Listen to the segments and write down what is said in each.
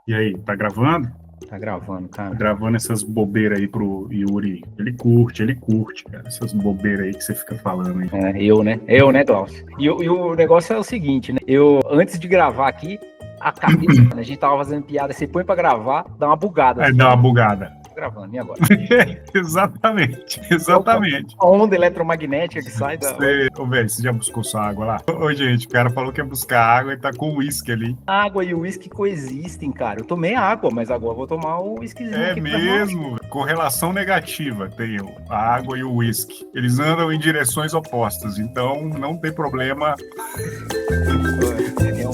E aí, tá gravando? Tá gravando, Tá cara. gravando essas bobeiras aí pro Yuri. Ele curte, cara. Essas bobeiras aí que você fica falando aí. Eu, né, Glaucio? E o negócio é o seguinte, né? Antes de gravar aqui, a cabeça, né, a gente tava fazendo piada, você põe pra gravar, dá uma bugada Aí assim. dá uma Né? bugada. Tô gravando, e agora? Exatamente. A onda eletromagnética que sai da... Ô, velho, você já buscou sua água lá? Ô, gente, o cara falou que ia buscar água e tá com uísque ali. A água e o uísque coexistem, cara. Eu tomei água, mas agora eu vou tomar o uísquezinho É aqui pra nós. mesmo. Correlação negativa tem a água e o uísque. Eles andam em direções opostas, então não tem problema. Entendeu?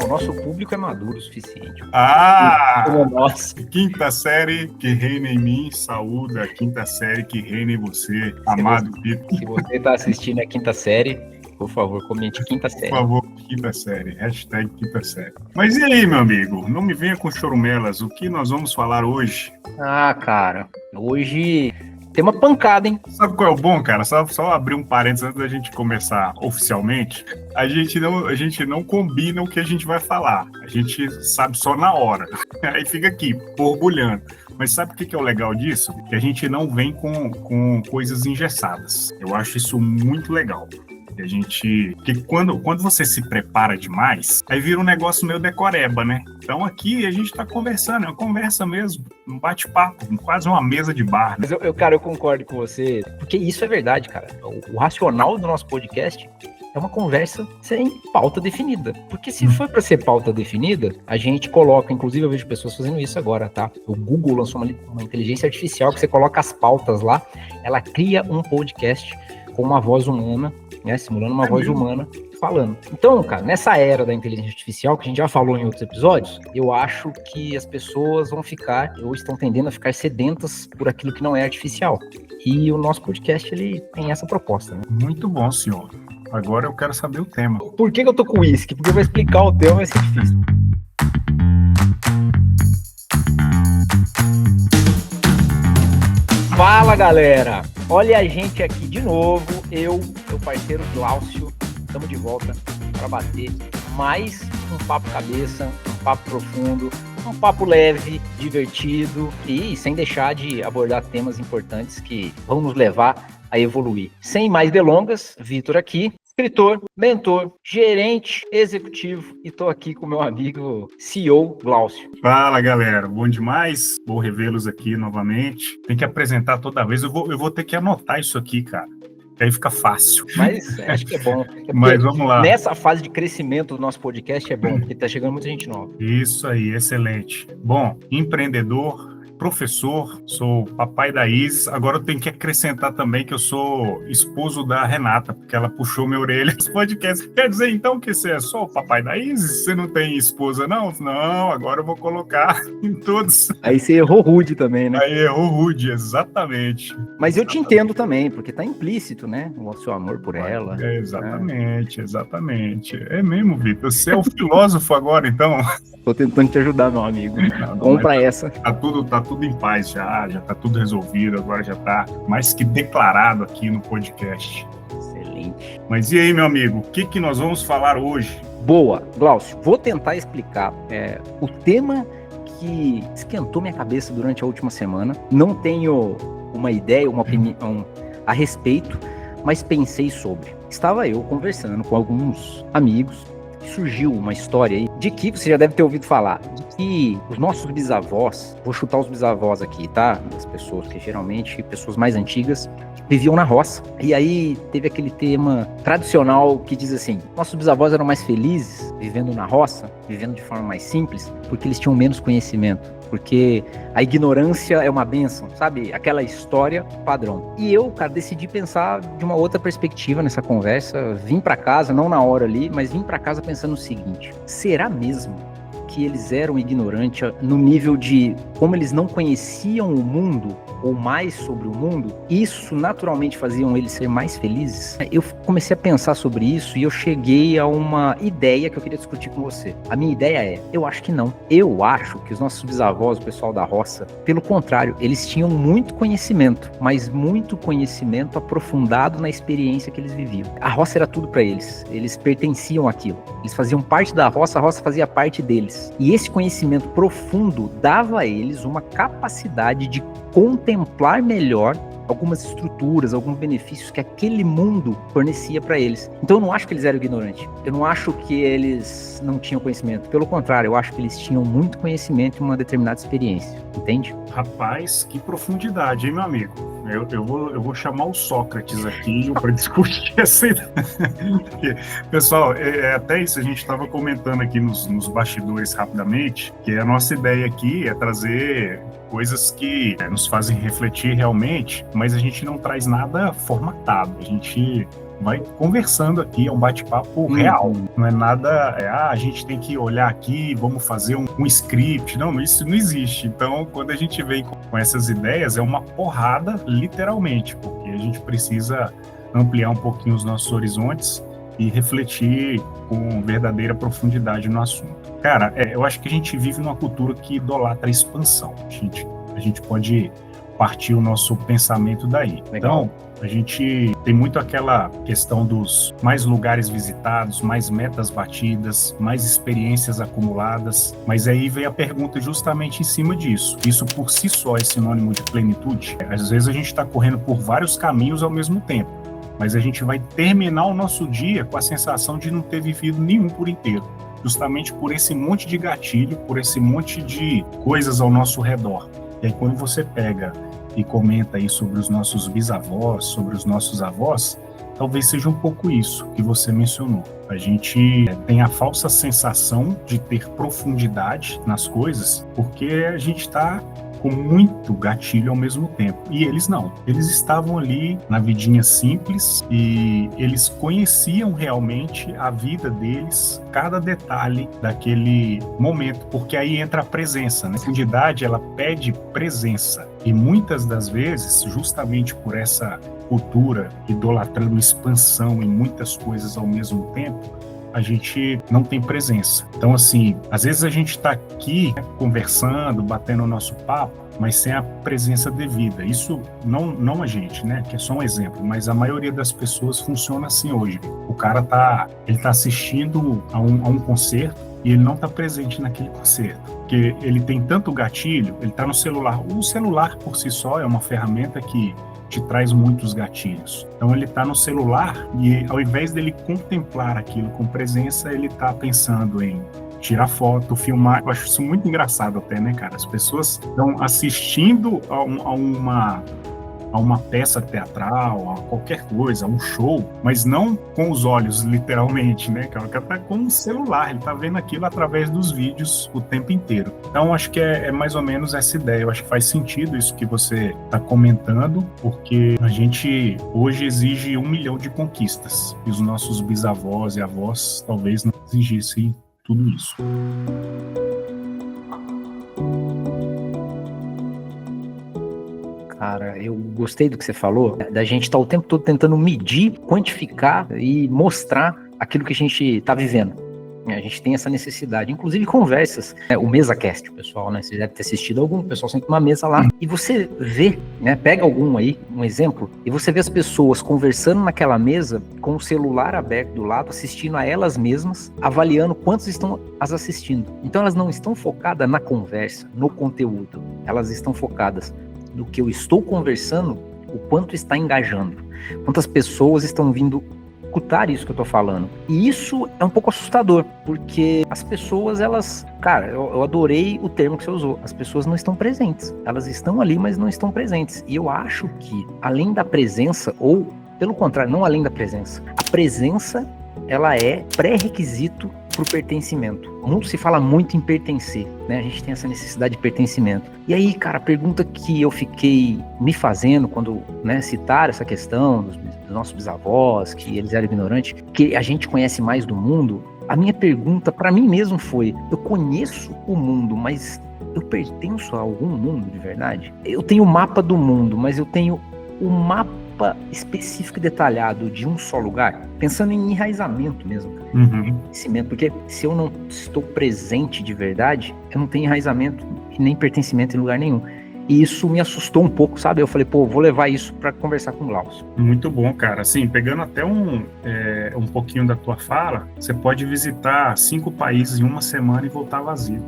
O nosso público é maduro o suficiente. Ah! Nossa. Quinta série que reina em mim, saúde a quinta série que reina em você, amado Vitor. Se você está assistindo a quinta série, por favor, comente quinta série. Por favor, quinta série, hashtag quinta série. Mas e aí, meu amigo? Não me venha com chorumelas, o que nós vamos falar hoje? Ah, cara, hoje tem uma pancada, hein? Sabe qual é o bom, cara? Só abrir um parênteses antes da gente começar oficialmente. A gente não combina o que a gente vai falar. A gente sabe só na hora. Aí fica aqui, borbulhando. Mas sabe o que é o legal disso? Que a gente não vem com coisas engessadas. Eu acho isso muito legal. Que quando você se prepara demais, aí vira um negócio meio decoreba, né? Então aqui a gente tá conversando, é uma conversa mesmo, um bate-papo, quase uma mesa de bar, né? Mas cara, eu concordo com você, porque isso é verdade, cara. O racional do nosso podcast é uma conversa sem pauta definida. Porque se for para ser pauta definida, a gente coloca, inclusive eu vejo pessoas fazendo isso agora, tá? O Google lançou uma inteligência artificial que você coloca as pautas lá, ela cria um podcast com uma voz humana, né, simulando uma voz humana falando. Então, cara, nessa era da inteligência artificial, que a gente já falou em outros episódios, eu acho que as pessoas vão ficar, ou estão tendendo a ficar sedentas por aquilo que não é artificial. E o nosso podcast, ele tem essa proposta, né? Muito bom, senhor. Agora eu quero saber o tema. Por que eu tô com uísque? Porque eu vou explicar o tema, vai ser difícil. Fala, galera! Olha a gente aqui de novo, eu, meu parceiro Glaucio, estamos de volta para bater mais um papo cabeça, um papo profundo, um papo leve, divertido e sem deixar de abordar temas importantes que vão nos levar a evoluir. Sem mais delongas, Vitor aqui, escritor, mentor, gerente executivo e estou aqui com meu amigo CEO Glaucio. Fala, galera, bom demais? Vou revê-los aqui novamente. Tem que apresentar toda vez, eu vou ter que anotar isso aqui, cara. Aí fica fácil. Mas acho que é bom. Mas vamos lá. Nessa fase de crescimento do nosso podcast é bom, porque tá chegando muita gente nova. Isso aí, excelente. Bom, empreendedor, professor, sou papai da Isis. Agora eu tenho que acrescentar também que eu sou esposo da Renata, porque ela puxou minha orelha nos podcasts. Quer dizer, então, que você é só o papai da Isis? Você não tem esposa, não? Não, agora eu vou colocar em todos. Aí você errou rude também, né? Aí errou rude, exatamente. Mas eu te entendo também, porque tá implícito, né? O seu amor por ela. Exatamente. É mesmo, Vitor. Você é o filósofo agora, então? Tô tentando te ajudar, meu amigo. Compra essa. Tá tudo em paz já tá tudo resolvido, agora já tá mais que declarado aqui no podcast. Excelente. Mas e aí, meu amigo, o que nós vamos falar hoje? Boa, Glaucio, vou tentar explicar o tema que esquentou minha cabeça durante a última semana. Não tenho uma ideia, uma opinião a respeito, mas pensei sobre. Estava eu conversando com alguns amigos, surgiu uma história aí de que você já deve ter ouvido falar, de que os nossos bisavós, vou chutar os bisavós aqui, tá? As pessoas que geralmente, pessoas mais antigas, viviam na roça. E aí teve aquele tema tradicional que diz assim, nossos bisavós eram mais felizes vivendo na roça, vivendo de forma mais simples, porque eles tinham menos conhecimento. Porque a ignorância é uma bênção, sabe? Aquela história padrão. E eu, cara, decidi pensar de uma outra perspectiva nessa conversa. Vim pra casa, não na hora ali, mas vim pra casa pensando o seguinte: será mesmo que eles eram ignorantes no nível de como eles não conheciam o mundo ou mais sobre o mundo, isso naturalmente faziam eles ser mais felizes? Eu comecei a pensar sobre isso e eu cheguei a uma ideia que eu queria discutir com você. A minha ideia é, eu acho que não. Eu acho que os nossos bisavós, o pessoal da roça, pelo contrário, eles tinham muito conhecimento, mas muito conhecimento aprofundado na experiência que eles viviam. A roça era tudo para eles. Eles pertenciam àquilo. Eles faziam parte da roça, a roça fazia parte deles. E esse conhecimento profundo dava a eles uma capacidade de contemplar melhor algumas estruturas, alguns benefícios que aquele mundo fornecia para eles. Então eu não acho que eles eram ignorantes. Eu não acho que eles não tinham conhecimento. Pelo contrário, eu acho que eles tinham muito conhecimento em uma determinada experiência. Entende? Rapaz, que profundidade, hein, meu amigo? Eu vou chamar o Sócrates aqui para discutir essa ideia. Pessoal, até isso a gente estava comentando aqui nos bastidores rapidamente, que a nossa ideia aqui é trazer coisas que nos fazem refletir realmente, mas a gente não traz nada formatado. A gente vai conversando aqui, é um bate-papo real. Não é nada, a gente tem que olhar aqui, vamos fazer um script. Não, isso não existe. Então, quando a gente vem com essas ideias, é uma porrada, literalmente, porque a gente precisa ampliar um pouquinho os nossos horizontes e refletir com verdadeira profundidade no assunto. Cara, eu acho que a gente vive numa cultura que idolatra a expansão. A gente pode partir o nosso pensamento daí. Legal. Então, a gente tem muito aquela questão dos mais lugares visitados, mais metas batidas, mais experiências acumuladas, mas aí vem a pergunta justamente em cima disso. Isso por si só é sinônimo de plenitude? Às vezes a gente está correndo por vários caminhos ao mesmo tempo, mas a gente vai terminar o nosso dia com a sensação de não ter vivido nenhum por inteiro, justamente por esse monte de gatilho, por esse monte de coisas ao nosso redor. E aí quando você pega e comenta aí sobre os nossos bisavós, sobre os nossos avós, talvez seja um pouco isso que você mencionou. A gente tem a falsa sensação de ter profundidade nas coisas, porque a gente está com muito gatilho ao mesmo tempo. E eles não. Eles estavam ali na vidinha simples e eles conheciam realmente a vida deles, cada detalhe daquele momento, porque aí entra a presença, né? A profundidade, ela pede presença. E muitas das vezes, justamente por essa cultura idolatrando expansão em muitas coisas ao mesmo tempo, a gente não tem presença. Então, assim, às vezes a gente está aqui conversando, batendo o nosso papo, mas sem a presença devida. Isso não a gente, né? Que é só um exemplo, mas a maioria das pessoas funciona assim hoje. O cara tá assistindo a um concerto e ele não está presente naquele concerto, porque ele tem tanto gatilho, ele está no celular. O celular por si só é uma ferramenta que te traz muitos gatilhos. Então ele está no celular e ao invés dele contemplar aquilo com presença, ele está pensando em tirar foto, filmar. Eu acho isso muito engraçado até, né, cara? As pessoas estão assistindo a uma peça teatral, a qualquer coisa, a um show, mas não com os olhos, literalmente, né? O cara tá com um celular, ele tá vendo aquilo através dos vídeos o tempo inteiro. Então, acho que é mais ou menos essa ideia. Eu acho que faz sentido isso que você tá comentando, porque a gente hoje exige 1 milhão de conquistas, e os nossos bisavós e avós talvez não exigissem tudo isso. Cara, eu gostei do que você falou, da gente estar o tempo todo tentando medir, quantificar e mostrar aquilo que a gente está vivendo. A gente tem essa necessidade, inclusive conversas, o MesaCast, pessoal, né? Você deve ter assistido algum, o pessoal senta numa mesa lá e você vê, né? Pega algum aí, um exemplo, e você vê as pessoas conversando naquela mesa com o celular aberto do lado, assistindo a elas mesmas, avaliando quantos estão as assistindo. Então elas não estão focadas na conversa, no conteúdo, elas estão focadas do que eu estou conversando, o quanto está engajando, quantas pessoas estão vindo escutar isso que eu tô falando. E isso é um pouco assustador, porque as pessoas, elas... Cara, eu adorei o termo que você usou. As pessoas não estão presentes. Elas estão ali, mas não estão presentes. E eu acho que, além da presença, ou, pelo contrário, não além da presença, a presença, ela é pré-requisito pro pertencimento. O mundo se fala muito em pertencer, né? A gente tem essa necessidade de pertencimento. E aí, cara, a pergunta que eu fiquei me fazendo quando, né, citaram essa questão dos nossos bisavós, que eles eram ignorantes, que a gente conhece mais do mundo, A minha pergunta para mim mesmo foi: eu conheço o mundo, mas eu pertenço a algum mundo de verdade? Eu tenho o mapa do mundo, mas eu tenho o mapa específico e detalhado de um só lugar? Pensando em enraizamento mesmo, cara. Conhecimento, porque se eu não estou presente de verdade, eu não tenho enraizamento e nem pertencimento em lugar nenhum. E isso me assustou um pouco, sabe? Eu falei, vou levar isso para conversar com o Glaucio. Muito bom, cara. Assim, pegando até um pouquinho da tua fala, você pode visitar 5 países em uma semana e voltar vazio.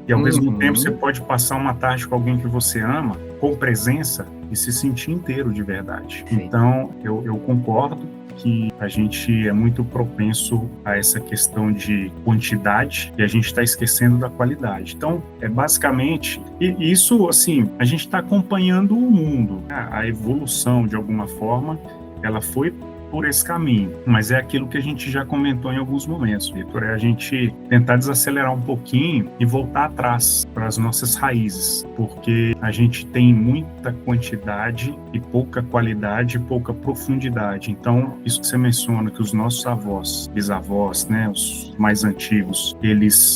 E ao mesmo tempo você pode passar uma tarde com alguém que você ama, com presença, e se sentir inteiro de verdade. Sim. Então, eu concordo que a gente é muito propenso a essa questão de quantidade e a gente está esquecendo da qualidade. Então, basicamente, e isso, assim, a gente está acompanhando o mundo, né? A evolução, de alguma forma, ela foi por esse caminho, mas é aquilo que a gente já comentou em alguns momentos, Vitor, é a gente tentar desacelerar um pouquinho e voltar atrás para as nossas raízes, porque a gente tem muita quantidade e pouca qualidade e pouca profundidade. Então, isso que você menciona, que os nossos avós, bisavós, né, os mais antigos,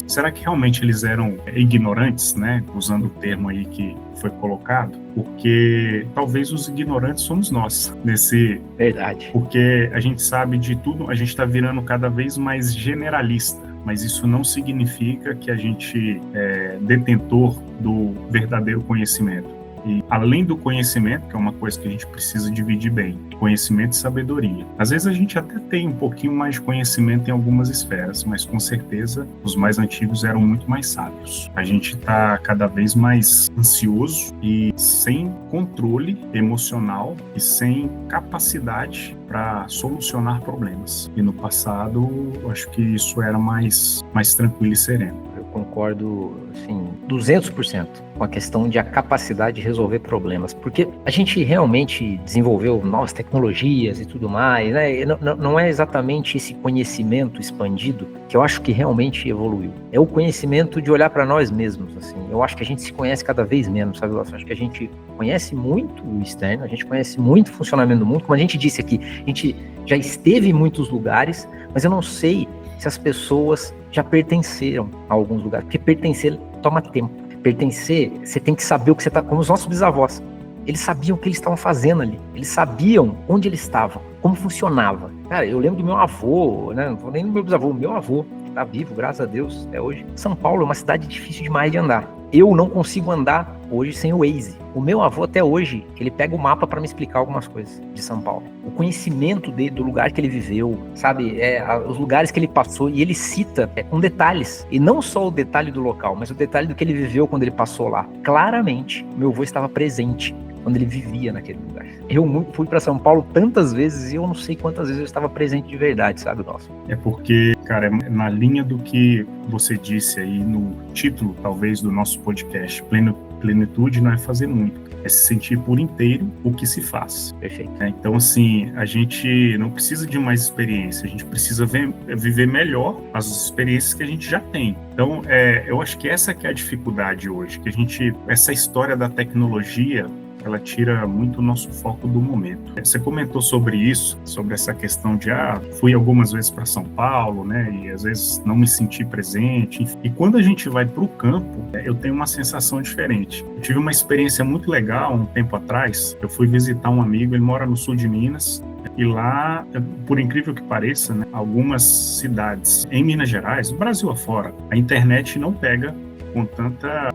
será que realmente eles eram ignorantes, né, usando o termo aí que foi colocado? Porque talvez os ignorantes somos nós nesse... Verdade. Porque a gente sabe de tudo, a gente está virando cada vez mais generalista, mas isso não significa que a gente é detentor do verdadeiro conhecimento. E além do conhecimento, que é uma coisa que a gente precisa dividir bem, conhecimento e sabedoria. Às vezes a gente até tem um pouquinho mais de conhecimento em algumas esferas, mas com certeza os mais antigos eram muito mais sábios. A gente está cada vez mais ansioso e sem controle emocional e sem capacidade para solucionar problemas. E no passado, eu acho que isso era mais tranquilo e sereno. Eu concordo, assim, 200% com a questão de a capacidade de resolver problemas, porque a gente realmente desenvolveu novas tecnologias e tudo mais, né? Não é exatamente esse conhecimento expandido que eu acho que realmente evoluiu. É o conhecimento de olhar para nós mesmos, assim. Eu acho que a gente se conhece cada vez menos, sabe? Eu acho que a gente conhece muito o externo, a gente conhece muito o funcionamento do mundo. Como a gente disse aqui, a gente já esteve em muitos lugares, mas eu não sei se as pessoas já pertenceram a alguns lugares, porque pertencer toma tempo. Pertencer, você tem que saber o que você está, como os nossos bisavós. Eles sabiam o que eles estavam fazendo ali, eles sabiam onde eles estavam, como funcionava. Cara, eu lembro do meu avô, né? Não vou nem do meu bisavô, meu avô, tá vivo, graças a Deus, até hoje. São Paulo é uma cidade difícil demais de andar. Eu não consigo andar hoje sem o Waze. O meu avô, até hoje, ele pega o mapa para me explicar algumas coisas de São Paulo. O conhecimento dele, do lugar que ele viveu, sabe? Os lugares que ele passou, e ele cita com detalhes. E não só o detalhe do local, mas o detalhe do que ele viveu quando ele passou lá. Claramente, meu avô estava presente quando ele vivia naquele lugar. Eu fui para São Paulo tantas vezes e eu não sei quantas vezes eu estava presente de verdade, sabe, nosso? É porque, cara, na linha do que você disse aí no título, talvez, do nosso podcast, plenitude não é fazer muito, é se sentir por inteiro o que se faz. Perfeito. Então, assim, a gente não precisa de mais experiência, a gente precisa viver melhor as experiências que a gente já tem. Então, eu acho que essa que é a dificuldade hoje, que essa história da tecnologia, ela tira muito o nosso foco do momento. Você comentou sobre isso, sobre essa questão de, fui algumas vezes para São Paulo, né, e às vezes não me senti presente. E quando a gente vai para o campo, eu tenho uma sensação diferente. Eu tive uma experiência muito legal um tempo atrás. Eu fui visitar um amigo, ele mora no sul de Minas, e lá, por incrível que pareça, né, algumas cidades em Minas Gerais, no Brasil afora, a internet não pega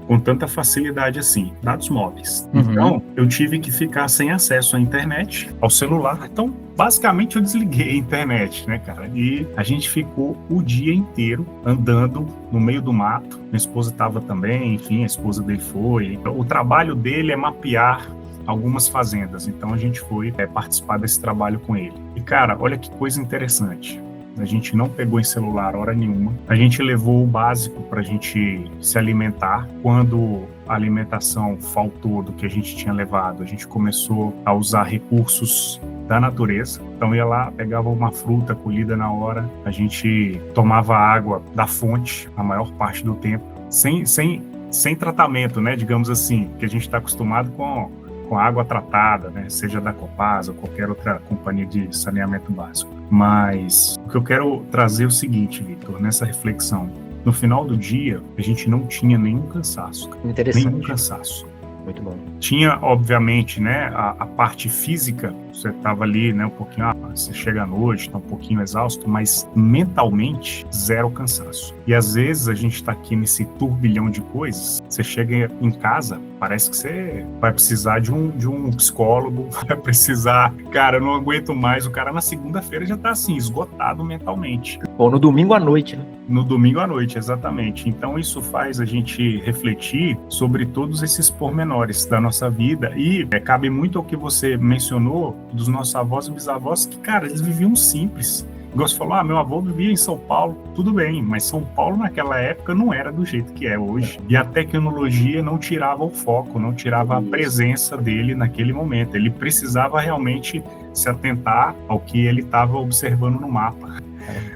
com tanta facilidade assim, dados móveis. Então, eu tive que ficar sem acesso à internet, ao celular. Então, basicamente, eu desliguei a internet, né, cara? E a gente ficou o dia inteiro andando no meio do mato. Minha esposa estava também, enfim, a esposa dele foi. Então, o trabalho dele é mapear algumas fazendas. Então, a gente foi participar desse trabalho com ele. E, cara, olha que coisa interessante. A gente não pegou em celular hora nenhuma. A gente levou o básico para a gente se alimentar. Quando a alimentação faltou do que a gente tinha levado, a gente começou a usar recursos da natureza. Então ia lá, pegava uma fruta colhida na hora, a gente tomava água da fonte a maior parte do tempo, sem tratamento, né? Digamos assim, que a gente está acostumado com água tratada, né? Seja da Copasa ou qualquer outra companhia de saneamento básico. Mas o que eu quero trazer é o seguinte, Victor, nessa reflexão. No final do dia, a gente não tinha nenhum cansaço. Interessante. Nenhum cansaço. Muito bom. Tinha, obviamente, né, a parte física, você estava ali, né, um pouquinho, você chega à noite, está um pouquinho exausto, mas mentalmente, zero cansaço. E às vezes a gente está aqui nesse turbilhão de coisas, você chega em casa, parece que você vai precisar de um psicólogo, vai precisar, cara, eu não aguento mais, o cara na segunda-feira já está assim, esgotado mentalmente. Ou no domingo à noite, né? No domingo à noite, exatamente. Então isso faz a gente refletir sobre todos esses pormenores da nossa vida e cabe muito ao que você mencionou dos nossos avós e bisavós que, cara, eles viviam simples. Igual você falou, meu avô vivia em São Paulo, tudo bem, mas São Paulo naquela época não era do jeito que é hoje. E a tecnologia não tirava o foco, não tirava a presença dele naquele momento. Ele precisava realmente se atentar ao que ele estava observando no mapa.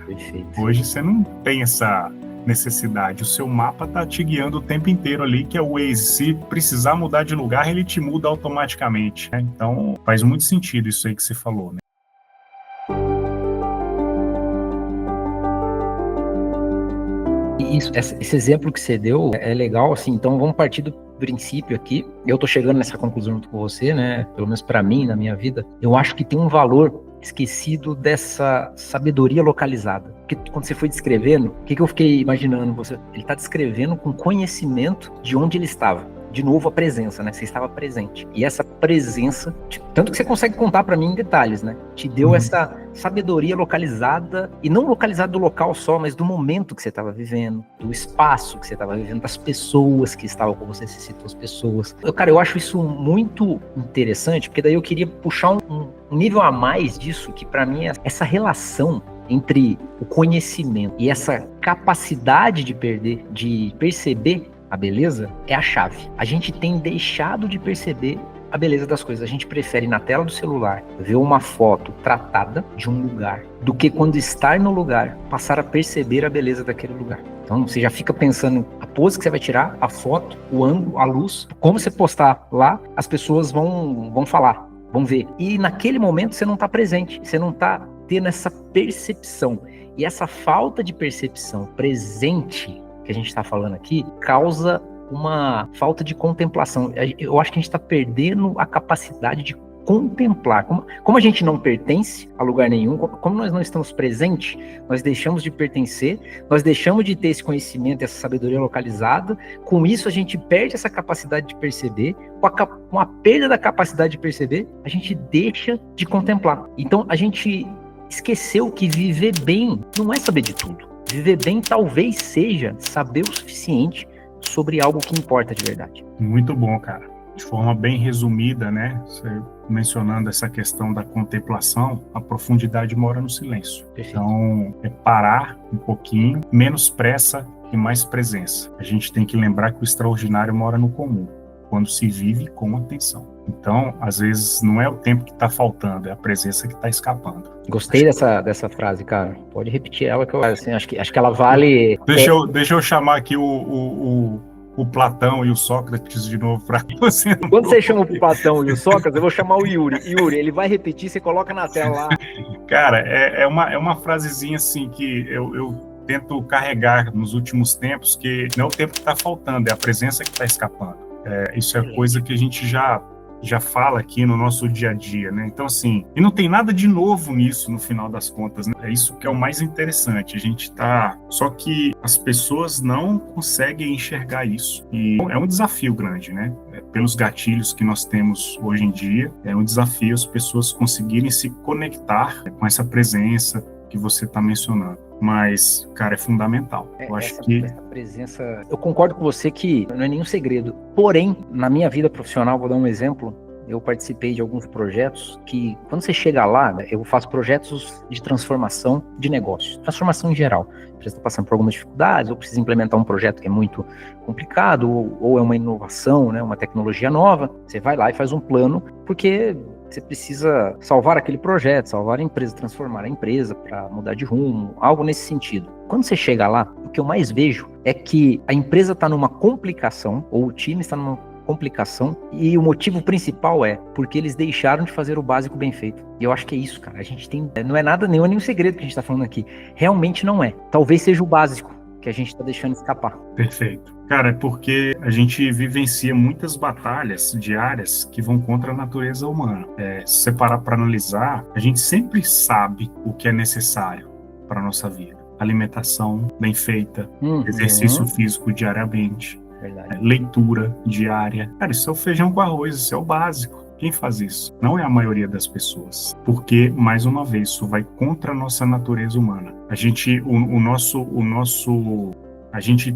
Perfeito. Hoje você não tem essa necessidade, o seu mapa está te guiando o tempo inteiro ali, que é o Waze. Se precisar mudar de lugar, ele te muda automaticamente, né? Então faz muito sentido isso aí que você falou, né? Esse exemplo que você deu é legal, assim, então vamos partir do princípio aqui, eu tô chegando nessa conclusão junto com você, né, pelo menos para mim, na minha vida, eu acho que tem um valor esquecido dessa sabedoria localizada, porque quando você foi descrevendo, o que eu fiquei imaginando, ele tá descrevendo com conhecimento de onde ele estava. De novo a presença, né? Você estava presente. E essa presença, tanto que você consegue contar para mim em detalhes, né? Te deu essa sabedoria localizada, e não localizada do local só, mas do momento que você estava vivendo, do espaço que você estava vivendo, das pessoas que estavam com você, você citou as pessoas. Cara, eu acho isso muito interessante, porque daí eu queria puxar um nível a mais disso, que para mim é essa relação entre o conhecimento e essa capacidade de perceber a beleza é a chave. A gente tem deixado de perceber a beleza das coisas. A gente prefere na tela do celular ver uma foto tratada de um lugar do que quando estar no lugar passar a perceber a beleza daquele lugar. Então você já fica pensando a pose que você vai tirar, a foto, o ângulo, a luz, como você postar lá, as pessoas vão falar, vão ver. E naquele momento você não está presente, você não está tendo essa percepção. E essa falta de percepção presente que a gente está falando aqui, causa uma falta de contemplação. Eu acho que a gente está perdendo a capacidade de contemplar. Como a gente não pertence a lugar nenhum, como nós não estamos presentes, nós deixamos de pertencer, nós deixamos de ter esse conhecimento, essa sabedoria localizada. Com isso, a gente perde essa capacidade de perceber. Com a perda da capacidade de perceber, a gente deixa de contemplar. Então, a gente esqueceu que viver bem não é saber de tudo. Viver bem talvez seja saber o suficiente sobre algo que importa de verdade. Muito bom, cara. De forma bem resumida, né? Você mencionando essa questão da contemplação, a profundidade mora no silêncio. Perfeito. Então, é parar um pouquinho, menos pressa e mais presença. A gente tem que lembrar que o extraordinário mora no comum, quando se vive com atenção. Então, às vezes, não é o tempo que está faltando, é a presença que está escapando. Gostei dessa frase, cara. Pode repetir ela, que eu assim, acho que ela vale... Deixa eu chamar aqui o Platão e o Sócrates de novo para você. Quando você chama o Platão e o Sócrates, eu vou chamar o Yuri. Yuri, ele vai repetir, você coloca na tela lá. Cara, é uma frasezinha assim que eu tento carregar nos últimos tempos, que não é o tempo que está faltando, é a presença que está escapando. Isso é coisa que a gente já fala aqui no nosso dia a dia, né? Então, assim, e não tem nada de novo nisso, no final das contas, né? É isso que é o mais interessante, a gente tá... Só que as pessoas não conseguem enxergar isso, e é um desafio grande, né? Pelos gatilhos que nós temos hoje em dia, é um desafio as pessoas conseguirem se conectar com essa presença que você está mencionando. Mas, cara, é fundamental. Eu acho que essa presença... Eu concordo com você que não é nenhum segredo. Porém, na minha vida profissional, vou dar um exemplo. Eu participei de alguns projetos que, quando você chega lá, eu faço projetos de transformação de negócios. Transformação em geral. A empresa está passando por algumas dificuldades, ou precisa implementar um projeto que é muito complicado, ou é uma inovação, né, uma tecnologia nova. Você vai lá e faz um plano, porque... Você precisa salvar aquele projeto, salvar a empresa, transformar a empresa para mudar de rumo, algo nesse sentido. Quando você chega lá, o que eu mais vejo é que a empresa está numa complicação, ou o time está numa complicação, e o motivo principal é porque eles deixaram de fazer o básico bem feito. E eu acho que é isso, cara. A gente tem, não é nada, nenhum segredo que a gente tá falando aqui. Realmente não é. Talvez seja o básico que a gente tá deixando escapar. Perfeito. Cara, é porque a gente vivencia muitas batalhas diárias que vão contra a natureza humana. Se você parar para analisar, a gente sempre sabe o que é necessário para nossa vida. Alimentação bem feita, exercício físico diariamente, leitura diária. Cara, isso é o feijão com arroz, isso é o básico. Quem faz isso? Não é a maioria das pessoas. Porque, mais uma vez, isso vai contra a nossa natureza humana. A gente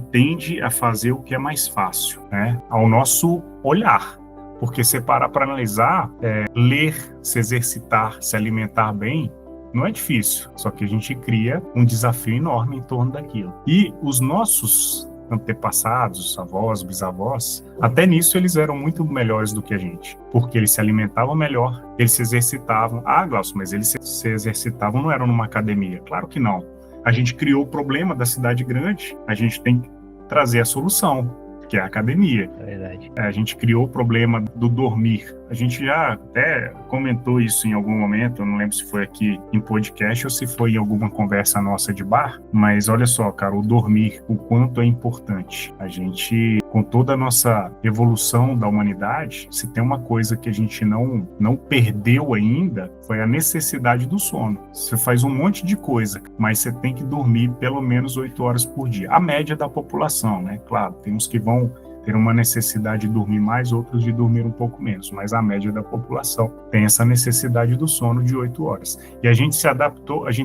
tende a fazer o que é mais fácil, né? Ao nosso olhar. Porque se parar para analisar, ler, se exercitar, se alimentar bem, não é difícil. Só que a gente cria um desafio enorme em torno daquilo. E os nossos antepassados, avós, bisavós, até nisso eles eram muito melhores do que a gente, porque eles se alimentavam melhor, eles se exercitavam. Ah, Glaucio, mas eles se exercitavam, não eram numa academia? Claro que não. A gente criou o problema da cidade grande, a gente tem que trazer a solução, que é a academia. É verdade. A gente criou o problema do dormir. A gente já até comentou isso em algum momento, eu não lembro se foi aqui em podcast ou se foi em alguma conversa nossa de bar, mas olha só, cara, o dormir, o quanto é importante. A gente, com toda a nossa evolução da humanidade, se tem uma coisa que a gente não perdeu ainda, foi a necessidade do sono. Você faz um monte de coisa, mas você tem que dormir pelo menos 8 horas por dia. A média da população, né? Claro, tem uns que vão ter uma necessidade de dormir mais, outros de dormir um pouco menos, mas a média da população tem essa necessidade do sono de 8 horas. E a gente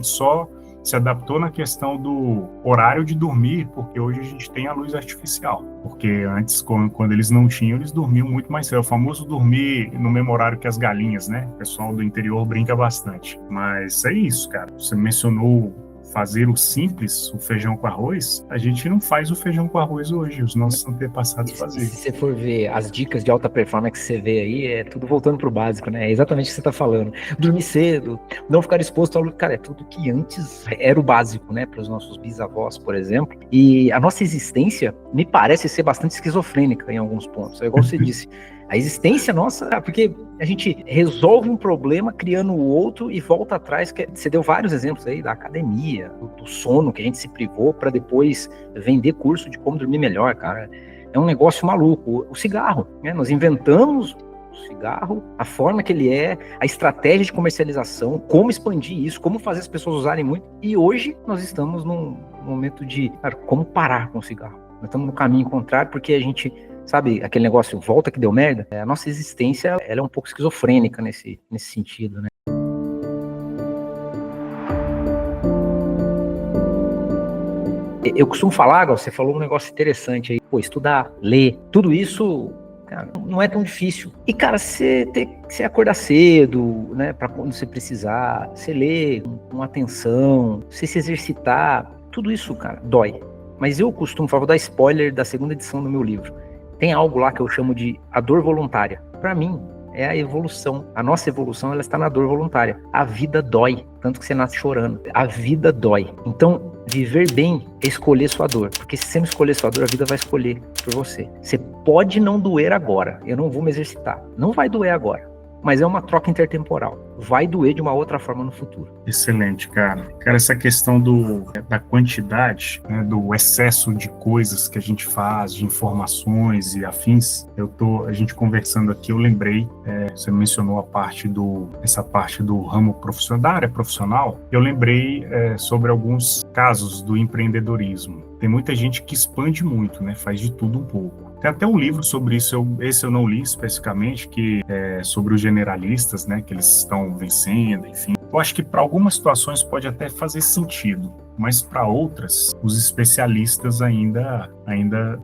só se adaptou na questão do horário de dormir, porque hoje a gente tem a luz artificial. Porque antes, quando eles não tinham, eles dormiam muito mais cedo. O famoso dormir no mesmo horário que as galinhas, né? O pessoal do interior brinca bastante. Mas é isso, cara. Você mencionou fazer o simples, o feijão com arroz. A gente não faz o feijão com arroz hoje, os nossos antepassados faziam. Se você for ver as dicas de alta performance que você vê aí, é tudo voltando pro básico, né? É exatamente o que você tá falando. Dormir cedo, não ficar exposto ao... Cara, é tudo que antes era o básico, né? Para os nossos bisavós, por exemplo. E a nossa existência me parece ser bastante esquizofrênica em alguns pontos. É igual você disse. A existência nossa, porque a gente resolve um problema criando o outro e volta atrás. Você deu vários exemplos aí da academia, do sono que a gente se privou para depois vender curso de como dormir melhor, cara. É um negócio maluco. O cigarro, né? Nós inventamos o cigarro, a forma que ele é, a estratégia de comercialização, como expandir isso, como fazer as pessoas usarem muito. E hoje nós estamos num momento de, cara, como parar com o cigarro. Nós estamos no caminho contrário porque a gente... Sabe, aquele negócio, volta que deu merda? A nossa existência, ela é um pouco esquizofrênica nesse sentido, né? Eu costumo falar, Gal, você falou um negócio interessante aí. Pô, estudar, ler, tudo isso, cara, não é tão difícil. E, cara, você acordar cedo, né, pra quando você precisar, você ler com atenção, você se exercitar, tudo isso, cara, dói. Mas eu costumo falar, vou dar spoiler da 2ª edição do meu livro. Tem algo lá que eu chamo de a dor voluntária. Para mim, é a evolução. A nossa evolução, ela está na dor voluntária. A vida dói, tanto que você nasce chorando. A vida dói. Então, viver bem é escolher sua dor. Porque se você não escolher sua dor, a vida vai escolher por você. Você pode não doer agora. Eu não vou me exercitar. Não vai doer agora. Mas é uma troca intertemporal. Vai doer de uma outra forma no futuro. Excelente, cara. Cara, essa questão da quantidade, né, do excesso de coisas que a gente faz, de informações e afins, a gente conversando aqui, eu lembrei, você mencionou essa parte do ramo profissional, da área profissional, eu lembrei sobre alguns casos do empreendedorismo. Tem muita gente que expande muito, né, faz de tudo um pouco. Tem até um livro sobre isso, esse eu não li especificamente, que é sobre os generalistas, né, que eles estão vencendo, enfim. Eu acho que para algumas situações pode até fazer sentido, mas para outras, os especialistas ainda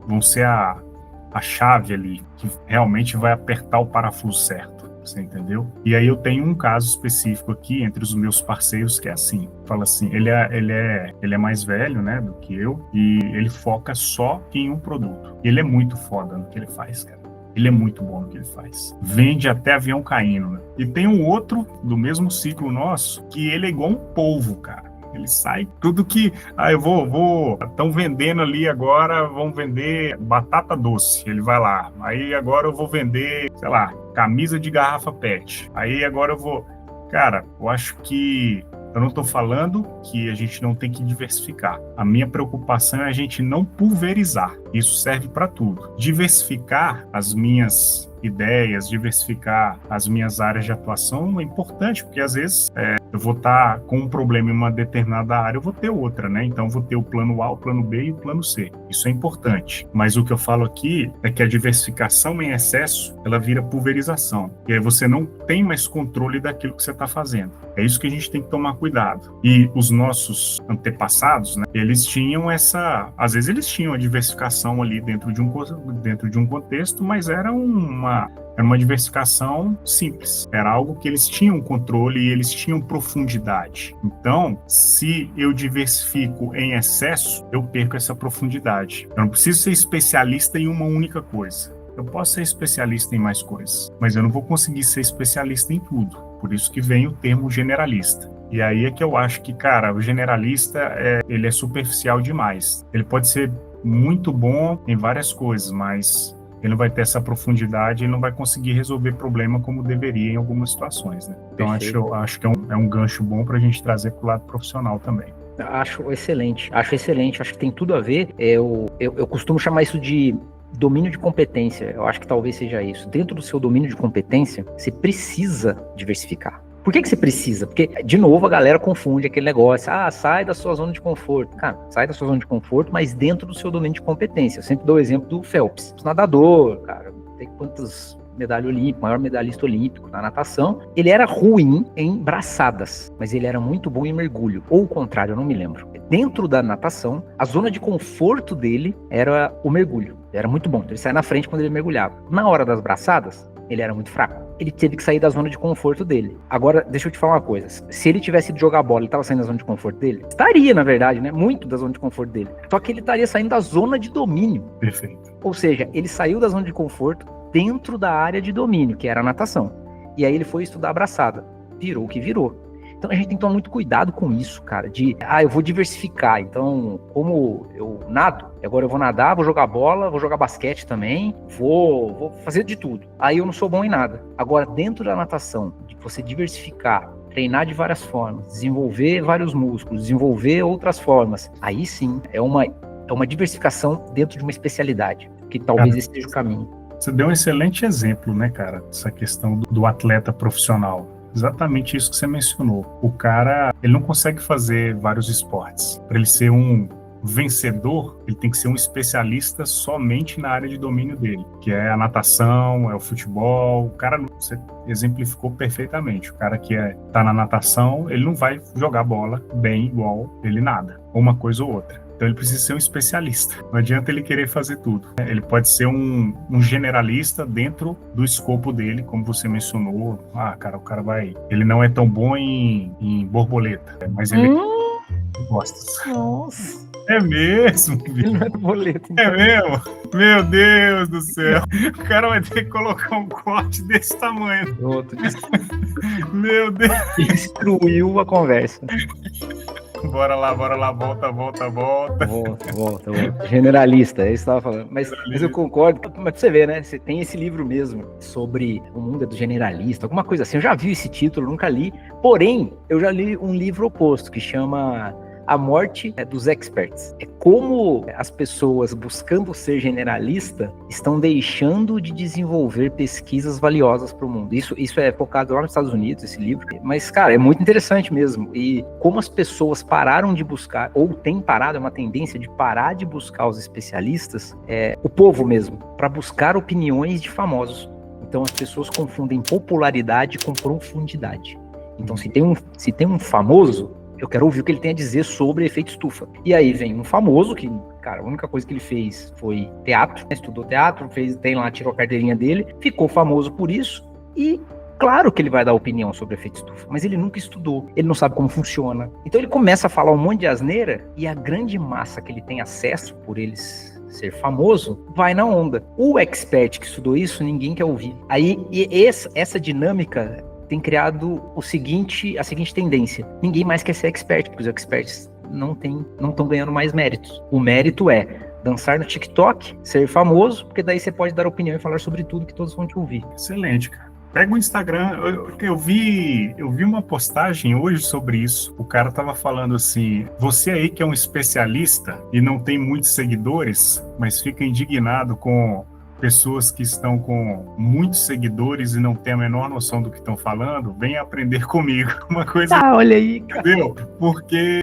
vão ser a chave ali, que realmente vai apertar o parafuso certo. Você entendeu? E aí eu tenho um caso específico aqui entre os meus parceiros que é assim, fala assim, ele é mais velho, né, do que eu, e ele foca só em um produto. Ele é muito foda no que ele faz, cara. Ele é muito bom no que ele faz. Vende até avião caindo, né? E tem um outro do mesmo ciclo nosso que ele é igual um polvo, cara. Ele sai tudo que... Estão vendendo ali agora, vão vender batata doce. Ele vai lá. Aí agora eu vou vender, sei lá, camisa de garrafa PET. Aí agora eu vou... Cara, eu acho que... Eu não estou falando que a gente não tem que diversificar. A minha preocupação é a gente não pulverizar. Isso serve para tudo. Diversificar as minhas ideias, diversificar as minhas áreas de atuação é importante, porque às vezes eu vou estar com um problema em uma determinada área, eu vou ter outra, né? Então eu vou ter o plano A, o plano B e o plano C. Isso é importante. Mas o que eu falo aqui é que a diversificação em excesso, ela vira pulverização. E aí você não tem mais controle daquilo que você está fazendo. É isso que a gente tem que tomar cuidado. E os nossos antepassados, né, eles tinham às vezes eles tinham a diversificação ali dentro de um contexto, mas era uma diversificação simples. Era algo que eles tinham controle e eles tinham profundidade. Então, se eu diversifico em excesso, eu perco essa profundidade. Eu não preciso ser especialista em uma única coisa. Eu posso ser especialista em mais coisas, mas eu não vou conseguir ser especialista em tudo. Por isso que vem o termo generalista. E aí é que eu acho que, cara, o generalista, ele é superficial demais. Ele pode ser muito bom em várias coisas, mas ele não vai ter essa profundidade e não vai conseguir resolver problema como deveria em algumas situações, né? Então, acho que é um gancho bom para a gente trazer para o lado profissional também. Acho excelente, acho que tem tudo a ver. Eu costumo chamar isso de domínio de competência. Eu acho que talvez seja isso. Dentro do seu domínio de competência, você precisa diversificar. Por que você precisa? Porque, de novo, a galera confunde aquele negócio. Sai da sua zona de conforto. Cara, sai da sua zona de conforto, mas dentro do seu domínio de competência. Eu sempre dou o exemplo do Phelps. Nadador, cara, tem quantas medalhas olímpicas, maior medalhista olímpico na natação. Ele era ruim em braçadas, mas ele era muito bom em mergulho. Ou o contrário, eu não me lembro. Dentro da natação, a zona de conforto dele era o mergulho. Ele era muito bom, então ele saía na frente quando ele mergulhava. Na hora das braçadas, ele era muito fraco. Ele teve que sair da zona de conforto dele. Agora, deixa eu te falar uma coisa. Se ele tivesse ido jogar bola, ele estava saindo da zona de conforto dele? Estaria, na verdade, né? Muito da zona de conforto dele. Só que ele estaria saindo da zona de domínio. Perfeito. Ou seja, ele saiu da zona de conforto dentro da área de domínio, que era a natação. E aí ele foi estudar a braçada. Virou o que virou. Então a gente tem que tomar muito cuidado com isso, cara, eu vou diversificar, então como eu nado, agora eu vou nadar, vou jogar bola, vou jogar basquete também, vou fazer de tudo. Aí eu não sou bom em nada. Agora, dentro da natação, de você diversificar, treinar de várias formas, desenvolver vários músculos, desenvolver outras formas, aí sim é uma diversificação dentro de uma especialidade, que talvez esse seja o caminho. Você deu um excelente exemplo, né, cara, dessa questão do atleta profissional. Exatamente isso que você mencionou. O cara, ele não consegue fazer vários esportes. Para ele ser um vencedor, ele tem que ser um especialista somente na área de domínio dele, que é a natação, é o futebol. O cara, você exemplificou perfeitamente. O cara que tá na natação, ele não vai jogar bola bem igual ele nada, ou uma coisa ou outra. Então ele precisa ser um especialista. Não adianta ele querer fazer tudo. Ele pode ser um generalista dentro do escopo dele, como você mencionou. O cara vai... Ele não é tão bom em borboleta, mas ele gosta. Nossa. É mesmo? Ele não é borboleta. Então. É mesmo? Meu Deus do céu. O cara vai ter que colocar um corte desse tamanho. Meu Deus. Destruiu a conversa. Bora lá, volta. Volta. Generalista, é isso que eu estava falando. Mas eu concordo, mas pra você ver, né? Você tem esse livro mesmo sobre o mundo do generalista, alguma coisa assim. Eu já vi esse título, nunca li. Porém, eu já li um livro oposto que chama A Morte dos Experts. É como as pessoas buscando ser generalista estão deixando de desenvolver pesquisas valiosas para o mundo. Isso é focado lá nos Estados Unidos, esse livro. Mas, cara, é muito interessante mesmo. E como as pessoas pararam de buscar, ou têm parado, é uma tendência de parar de buscar os especialistas, o povo mesmo, para buscar opiniões de famosos. Então as pessoas confundem popularidade com profundidade. Então se tem um famoso, eu quero ouvir o que ele tem a dizer sobre efeito estufa. E aí vem um famoso que, cara, a única coisa que ele fez foi teatro, estudou teatro, tirou a carteirinha dele, ficou famoso por isso e claro que ele vai dar opinião sobre efeito estufa, mas ele nunca estudou, ele não sabe como funciona. Então ele começa a falar um monte de asneira e a grande massa que ele tem acesso por eles ser famoso, vai na onda. O expert que estudou isso, ninguém quer ouvir. Aí essa dinâmica tem criado a seguinte tendência. Ninguém mais quer ser expert, porque os experts não estão ganhando mais méritos. O mérito é dançar no TikTok, ser famoso, porque daí você pode dar opinião e falar sobre tudo que todos vão te ouvir. Excelente, cara. Pega o Instagram, eu vi uma postagem hoje sobre isso. O cara tava falando assim: você aí que é um especialista e não tem muitos seguidores, mas fica indignado com pessoas que estão com muitos seguidores e não tem a menor noção do que estão falando, vem aprender comigo. Uma coisa. Olha aí, cara. Entendeu?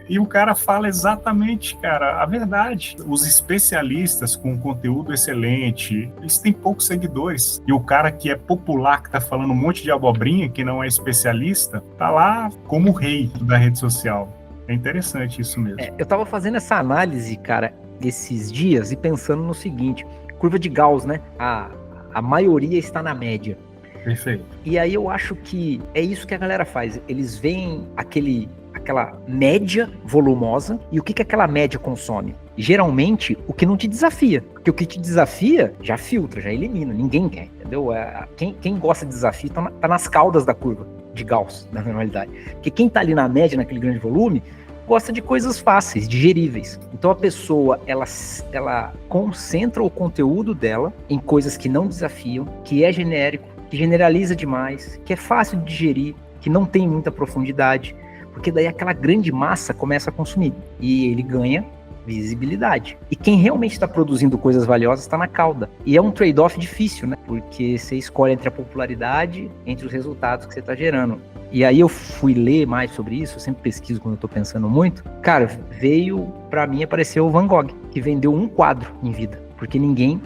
E o cara fala exatamente, cara, a verdade. Os especialistas com conteúdo excelente, eles têm poucos seguidores. E o cara que é popular, que tá falando um monte de abobrinha, que não é especialista, tá lá como o rei da rede social. É interessante isso mesmo. Eu tava fazendo essa análise, cara, esses dias e pensando no seguinte: curva de Gauss, né? A maioria está na média. Perfeito. E aí eu acho que é isso que a galera faz. Eles veem aquela média volumosa e o que aquela média consome? Geralmente, o que não te desafia. Porque o que te desafia, já filtra, já elimina. Ninguém quer, entendeu? Quem gosta de desafio tá nas caudas da curva de Gauss, na realidade. Porque quem tá ali na média, naquele grande volume, gosta de coisas fáceis, digeríveis. Então a pessoa, ela concentra o conteúdo dela em coisas que não desafiam, que é genérico, que generaliza demais, que é fácil de digerir, que não tem muita profundidade, porque daí aquela grande massa começa a consumir e ele ganha visibilidade. E quem realmente está produzindo coisas valiosas está na cauda. E é um trade-off difícil, né? Porque você escolhe entre a popularidade, entre os resultados que você está gerando. E aí eu fui ler mais sobre isso, eu sempre pesquiso quando eu tô pensando muito. Cara, apareceu o Van Gogh, que vendeu um quadro em vida. Porque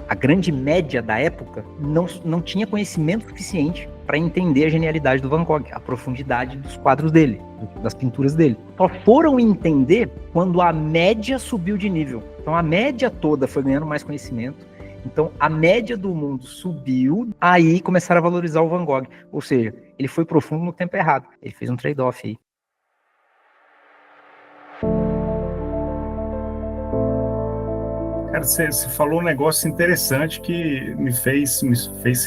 a grande média da época, não tinha conhecimento suficiente para entender a genialidade do Van Gogh, a profundidade dos quadros dele, das pinturas dele. Só foram entender quando a média subiu de nível. Então a média toda foi ganhando mais conhecimento. Então a média do mundo subiu, aí começaram a valorizar o Van Gogh. Ou seja, ele foi profundo no tempo errado. Ele fez um trade-off aí. Cara, você falou um negócio interessante que me fez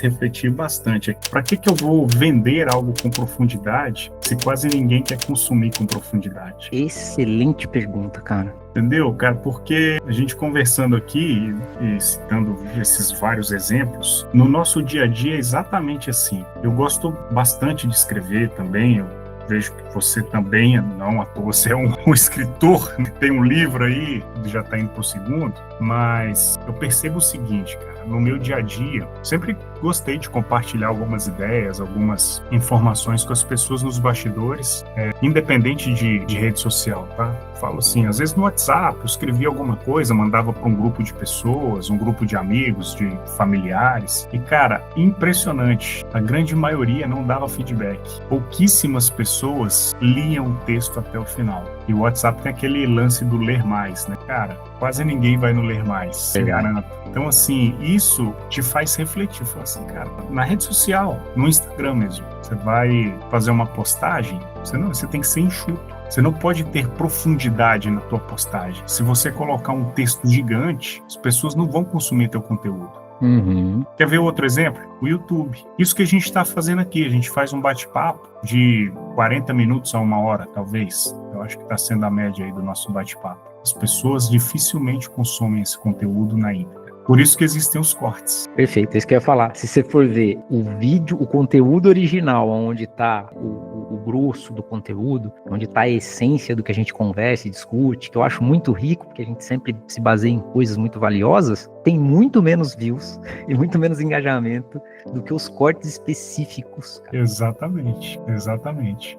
refletir bastante. Para que eu vou vender algo com profundidade se quase ninguém quer consumir com profundidade? Excelente pergunta, cara. Entendeu, cara? Porque a gente conversando aqui e citando esses vários exemplos, no nosso dia a dia é exatamente assim. Eu gosto bastante de escrever também, eu vejo que você também, não à toa, você é um escritor, tem um livro aí, já está indo para o segundo, mas eu percebo o seguinte, cara, no meu dia a dia, sempre gostei de compartilhar algumas ideias, algumas informações com as pessoas nos bastidores, independente de rede social, tá? Falo assim, às vezes no WhatsApp, eu escrevia alguma coisa, mandava para um grupo de pessoas, um grupo de amigos, de familiares, e cara, impressionante, a grande maioria não dava feedback. Pouquíssimas pessoas liam o texto até o final. E o WhatsApp tem aquele lance do ler mais, né? Cara, quase ninguém vai no ler mais, se garanto. Então, assim, isso te faz refletir. Fala assim, cara, na rede social, no Instagram mesmo, você vai fazer uma postagem, você tem que ser enxuto. Você não pode ter profundidade na tua postagem. Se você colocar um texto gigante, as pessoas não vão consumir teu conteúdo. Uhum. Quer ver outro exemplo? O YouTube. Isso que a gente está fazendo aqui, a gente faz um bate-papo de 40 minutos a 1 hora, talvez. Eu acho que está sendo a média aí do nosso bate-papo. As pessoas dificilmente consomem esse conteúdo na íntegra. Por isso que existem os cortes. Perfeito, é isso que eu ia falar. Se você for ver o vídeo, o conteúdo original, onde está o grosso do conteúdo, onde está a essência do que a gente conversa e discute, que eu acho muito rico, porque a gente sempre se baseia em coisas muito valiosas, tem muito menos views e muito menos engajamento do que os cortes específicos. Cara. Exatamente.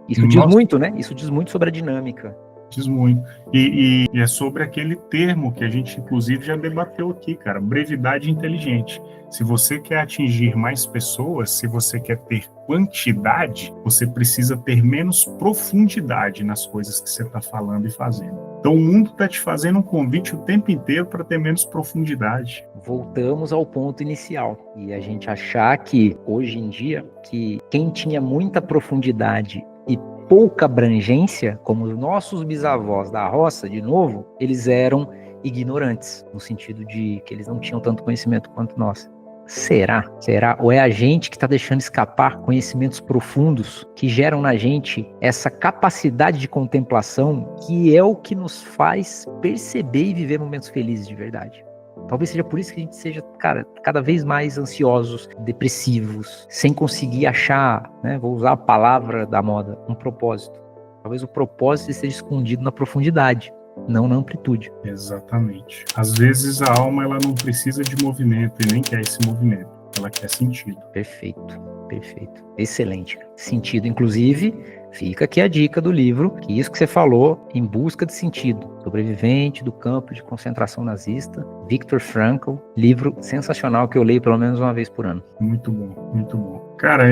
Isso diz muito, né? Isso diz muito sobre a dinâmica. Diz muito. E é sobre aquele termo que a gente, inclusive, já debateu aqui, cara, brevidade inteligente. Se você quer atingir mais pessoas, se você quer ter quantidade, você precisa ter menos profundidade nas coisas que você está falando e fazendo. Então o mundo está te fazendo um convite o tempo inteiro para ter menos profundidade. Voltamos ao ponto inicial. E a gente achar que, hoje em dia, que quem tinha muita profundidade e pouca abrangência, como os nossos bisavós da roça, de novo, eles eram ignorantes, no sentido de que eles não tinham tanto conhecimento quanto nós. Será? Será? Ou é a gente que está deixando escapar conhecimentos profundos que geram na gente essa capacidade de contemplação que é o que nos faz perceber e viver momentos felizes de verdade? Talvez seja por isso que a gente seja, cara, cada vez mais ansiosos, depressivos, sem conseguir achar, né, vou usar a palavra da moda, um propósito. Talvez o propósito esteja escondido na profundidade, não na amplitude. Exatamente. Às vezes a alma ela não precisa de movimento e nem quer esse movimento. Ela quer sentido. Perfeito, perfeito. Excelente. Sentido, inclusive, fica aqui a dica do livro, que isso que você falou, Em Busca de Sentido, sobrevivente do campo de concentração nazista, Viktor Frankl, livro sensacional que eu leio pelo menos uma vez por ano. Muito bom, muito bom. Cara,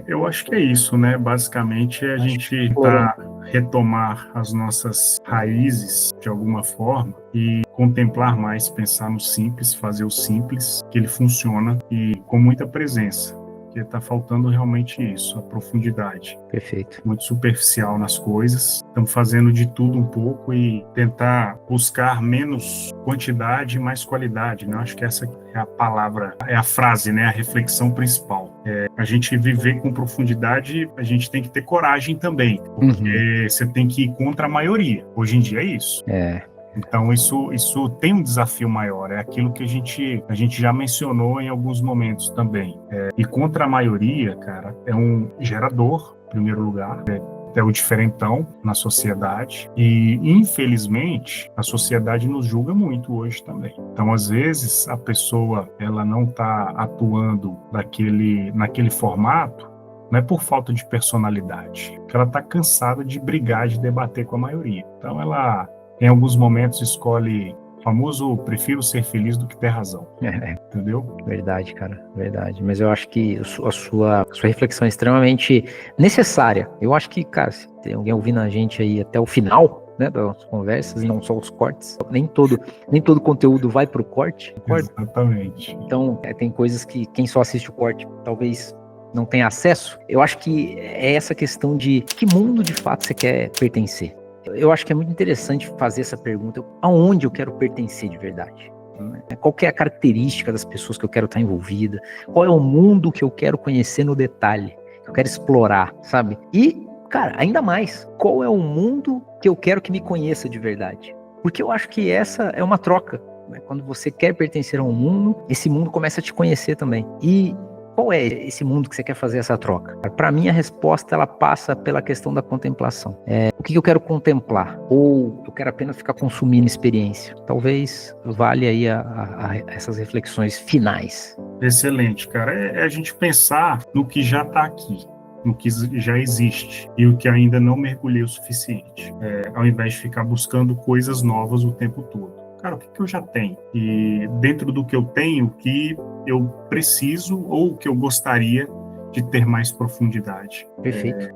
eu acho que é isso, né? Basicamente, a gente retomar as nossas raízes de alguma forma e contemplar mais, pensar no simples, fazer o simples, que ele funciona e com muita presença. Porque está faltando realmente isso, a profundidade. Perfeito. Muito superficial nas coisas. Estamos fazendo de tudo um pouco e tentar buscar menos quantidade e mais qualidade, né? Acho que essa é a palavra, é a frase, né? A reflexão principal. A gente viver com profundidade, a gente tem que ter coragem também, porque você tem que ir contra a maioria. Hoje em dia é isso. Então, isso tem um desafio maior, é aquilo que a gente já mencionou em alguns momentos também. E contra a maioria, cara, é um gerador, em primeiro lugar, é o diferentão na sociedade e, infelizmente, a sociedade nos julga muito hoje também. Então, às vezes, a pessoa ela não está atuando naquele formato, não é por falta de personalidade, porque ela está cansada de brigar, de debater com a maioria. Então, ela em alguns momentos escolhe o famoso prefiro ser feliz do que ter razão. Entendeu? Verdade, cara, verdade. Mas eu acho que a sua reflexão é extremamente necessária. Eu acho que, cara, se tem alguém ouvindo a gente aí até o final, né, das conversas, e não só os cortes, nem todo conteúdo vai pro corte. Exatamente. Então, tem coisas que quem só assiste o corte talvez não tenha acesso. Eu acho que é essa questão de que mundo de fato você quer pertencer. Eu acho que é muito interessante fazer essa pergunta: aonde eu quero pertencer de verdade? Qual que é a característica das pessoas que eu quero estar envolvida? Qual é o mundo que eu quero conhecer no detalhe? Que eu quero explorar, sabe? E, cara, ainda mais, qual é o mundo que eu quero que me conheça de verdade? Porque eu acho que essa é uma troca, né? Quando você quer pertencer a um mundo, esse mundo começa a te conhecer também. E qual é esse mundo que você quer fazer essa troca? Para mim, a resposta ela passa pela questão da contemplação. O que eu quero contemplar? Ou eu quero apenas ficar consumindo experiência? Talvez valha aí essas reflexões finais. Excelente, cara. É a gente pensar no que já está aqui, no que já existe e o que ainda não mergulhei o suficiente, ao invés de ficar buscando coisas novas o tempo todo. Cara, o que eu já tenho? E dentro do que eu tenho, o que eu preciso ou o que eu gostaria de ter mais profundidade. Perfeito.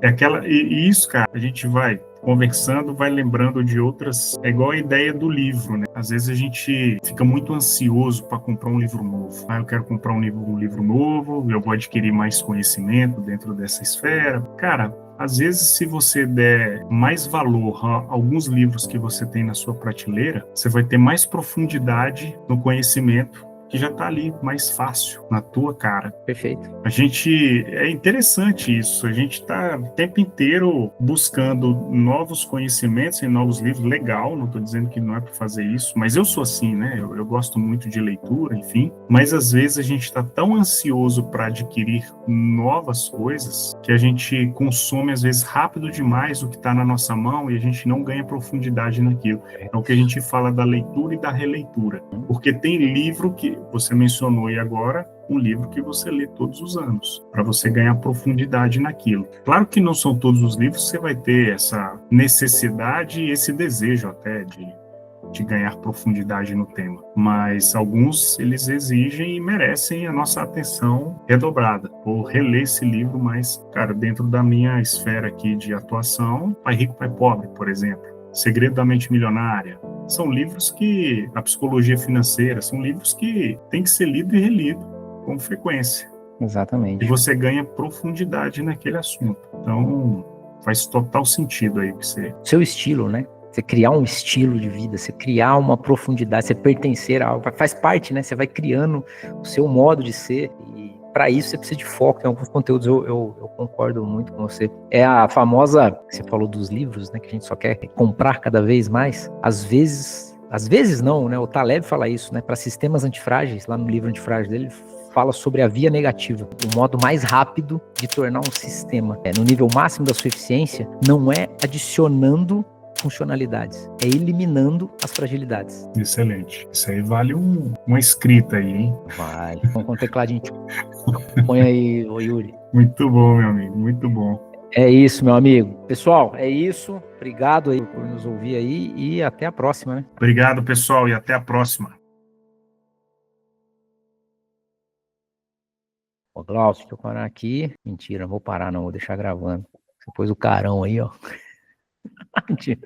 E isso, cara, a gente vai conversando, vai lembrando de outras. É igual a ideia do livro, né? Às vezes a gente fica muito ansioso para comprar um livro novo. Eu quero comprar um livro novo, eu vou adquirir mais conhecimento dentro dessa esfera. Cara, às vezes, se você der mais valor a alguns livros que você tem na sua prateleira, você vai ter mais profundidade no conhecimento que já está ali mais fácil na tua cara. Perfeito. É interessante isso, a gente está o tempo inteiro buscando novos conhecimentos em novos livros, legal, não estou dizendo que não é para fazer isso, mas eu sou assim, né, eu gosto muito de leitura, enfim, mas às vezes a gente está tão ansioso para adquirir novas coisas que a gente consome às vezes rápido demais o que está na nossa mão e a gente não ganha profundidade naquilo. É o que a gente fala da leitura e da releitura, porque tem livro que você mencionou aí agora, um livro que você lê todos os anos, para você ganhar profundidade naquilo. Claro que não são todos os livros que você vai ter essa necessidade e esse desejo até de ganhar profundidade no tema, mas alguns eles exigem e merecem a nossa atenção redobrada. Vou reler esse livro, mas, cara, dentro da minha esfera aqui de atuação, Pai Rico, Pai Pobre, por exemplo, Segredo da Mente Milionária, são livros que, a psicologia financeira, são livros que tem que ser lido e relido com frequência. Exatamente. E você ganha profundidade naquele assunto. Então, faz total sentido aí que você... Seu estilo, né? Você criar um estilo de vida, você criar uma profundidade, você pertencer a algo, faz parte, né? Você vai criando o seu modo de ser e para isso você precisa de foco. Em alguns conteúdos eu concordo muito com você. É a famosa, você falou dos livros, né? Que a gente só quer comprar cada vez mais. Às vezes não, né? O Taleb fala isso, né? Para sistemas antifrágeis, lá no livro Antifrágil dele, fala sobre a via negativa. O modo mais rápido de tornar um sistema no nível máximo da sua eficiência não é adicionando funcionalidades, é eliminando as fragilidades. Excelente. Isso aí vale uma escrita aí, hein? Vale. Vamos com o tecladinho. Põe aí, ô Yuri. Muito bom, meu amigo, muito bom. É isso, meu amigo. Pessoal, é isso. Obrigado aí por nos ouvir aí e até a próxima, né? Obrigado, pessoal, e até a próxima. Ô, Glaucio, deixa eu parar aqui. Mentira, não vou parar não, vou deixar gravando. Você pôs o carão aí, ó. Mentira.